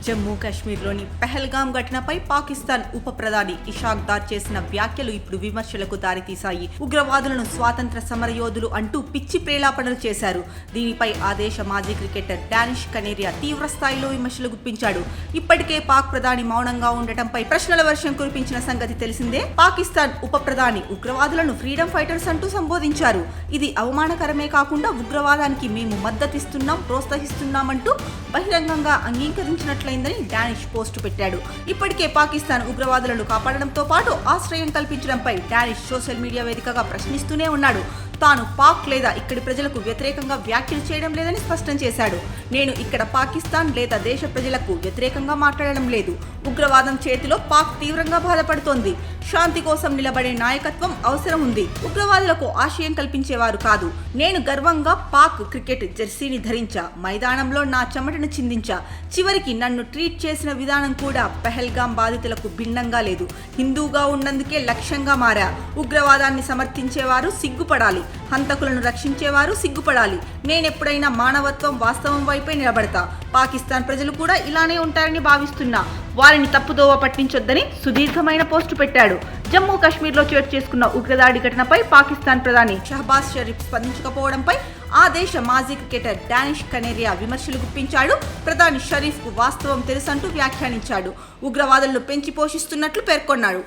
జమ్మూ కాశ్మీర్లోని పెహల్గాం ఘటనపై పాకిస్తాన్ ఉప ప్రధాని ఇషాక్ దార్ చేసిన వ్యాఖ్యలు ఇప్పుడు విమర్శలకు దారితీశాయి. ఉగ్రవాదులను స్వాతంత్ర సమరయోధులు అంటూ పిచ్చి ప్రేలాపనలు చేశారు. దీనిపై ఆ దేశ మాజీ క్రికెటర్ డానిష్ కనేరియా తీవ్ర స్థాయిలో విమర్శలు గుప్పించాడు. ఇప్పటికే పాక్ ప్రధాని మౌనంగా ఉండటంపై ప్రశ్నల వర్షం కురిపించిన సంగతి తెలిసిందే. పాకిస్తాన్ ఉప ప్రధాని ఉగ్రవాదులను ఫ్రీడమ్ ఫైటర్స్ అంటూ సంబోధించారు. ఇది అవమానకరమే కాకుండా ఉగ్రవాదానికి మేము మద్దతిస్తున్నాం, ప్రోత్సహిస్తున్నామంటూ బహిరంగంగా అంగీకరించినట్లయిందని డానిష్ పోస్టు పెట్టాడు. ఇప్పటికే పాకిస్తాన్ ఉగ్రవాదులను కాపాడడంతో పాటు ఆశ్రయం కల్పించడంపై డానిష్ సోషల్ మీడియా వేదికగా ప్రశ్నిస్తూనే ఉన్నాడు. తాను పాక్ లేదా ఇక్కడి ప్రజలకు వ్యతిరేకంగా వ్యాఖ్యలు చేయడం లేదని స్పష్టం చేశాడు. నేను ఇక్కడ పాకిస్తాన్ లేదా దేశ ప్రజలకు వ్యతిరేకంగా మాట్లాడడం లేదు. ఉగ్రవాదం చేతిలో పాక్ తీవ్రంగా బాధపడుతోంది. శాంతి కోసం నిలబడే నాయకత్వం అవసరం ఉంది. ఉగ్రవాదులకు ఆశయం కల్పించేవారు కాదు. నేను గర్వంగా పాక్ క్రికెట్ జెర్సీని ధరించా, మైదానంలో నా చెమటను చిందించా. చివరికి నన్ను ట్రీట్ చేసిన విధానం కూడా పెహల్గాం బాధితులకు భిన్నంగా లేదు. హిందూగా ఉన్నందుకే లక్ష్యంగా మారా. ఉగ్రవాదాన్ని సమర్థించేవారు సిగ్గుపడాలి, హంతకులను రక్షించేవారు సిగ్గుపడాలి. నేనెప్పుడైనా మానవత్వం, వాస్తవం వైపే నిలబడతా. పాకిస్తాన్ ప్రజలు కూడా ఇలానే ఉంటారని భావిస్తున్నా. వారిని తప్పుదోవ పట్టించొద్దని సుదీర్ఘమైన పోస్టు పెట్టాడు. జమ్మూ కాశ్మీర్లో చోటు చేసుకున్న ఉగ్రదాడి ఘటనపై పాకిస్తాన్ ప్రధాని షహబాజ్ షరీఫ్ స్పందించకపోవడంపై ఆ దేశ మాజీ క్రికెటర్ డానిష్ కనేరియా విమర్శలు గుప్పించాడు. ప్రధాని షరీఫ్కు వాస్తవం తెలుసంటూ వ్యాఖ్యానించాడు. ఉగ్రవాదులను పెంచి పోషిస్తున్నట్లు పేర్కొన్నాడు.